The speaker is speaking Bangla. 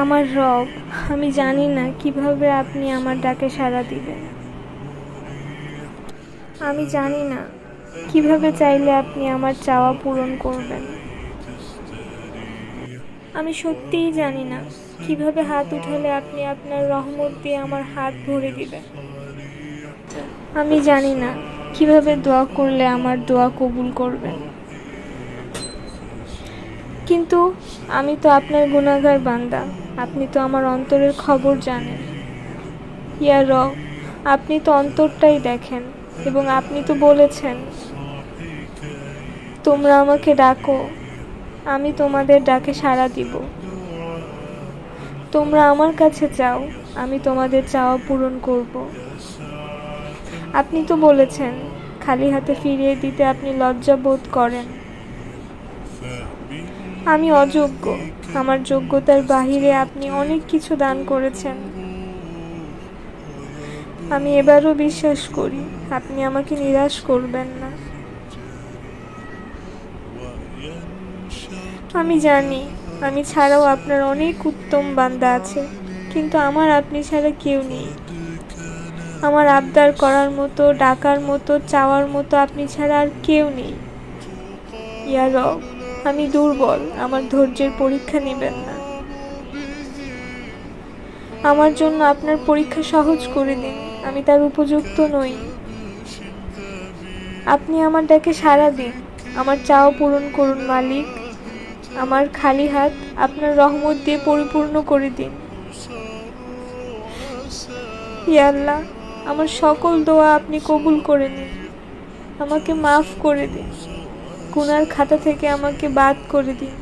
আমার রব, আমি জানি না কিভাবে আপনি আমার ডাকে সাড়া দিবেন। আমি জানি না কিভাবে চাইলে আপনি আমার চাওয়া পূরণ করবেন। আমি সত্যিই জানি না কিভাবে হাত উঠালে আপনি আপনার রহমত দিয়ে আমার হাত ভরে দিবেন। আমি জানি না কিভাবে দোয়া করলে আমার দোয়া কবুল করবেন। কিন্তু আমি তো আপনার গুনাহগার বান্দা, আপনি তো আমার অন্তরের খবর জানেন। ইয়া রব, আপনি তো অন্তরটাই দেখেন এবং আপনি তো বলেছেন তোমরা আমাকে ডাকো, আমি তোমাদের ডাকে সাড়া দিব। তোমরা আমার কাছে চাও, আমি তোমাদের চাওয়া পূরণ করব। আপনি তো বলেছেন খালি হাতে ফিরিয়ে দিতে আপনি লজ্জা বোধ করেন। আমি অযোগ্য, আমার যোগ্যতার বাহিরে আপনি অনেক কিছু দান করেছেন। আমি এবারও বিশ্বাস করি আপনি আমাকে নিরাশ করবেন না। আমি জানি আমি ছাড়াও আপনার অনেক উত্তম বান্দা আছে, কিন্তু আমার আপনি ছাড়া কেউ নেই। আমার আবদার করার মতো, ডাকার মতো, চাওয়ার মতো আপনি ছাড়া আর কেউ নেই। ইয়া রব, আমি দুর্বল, আমার ধৈর্যের পরীক্ষা নেবেন না। আমার জন্য আপনার পরীক্ষা সহজ করে দিন, আমি তার উপযুক্ত নই। আপনি আমার ডাকে সাড়া দিন, আমার চাওয়া পূরণ করুন মালিক। আমার খালি হাত আপনার রহমত দিয়ে পরিপূর্ণ করে দিন। ইয়া আল্লাহ, আমার সকল দোয়া আপনি কবুল করে নিন। আমাকে মাফ করে দিন, গুনার খাতা থেকে আমাকে বাদ করে দিন।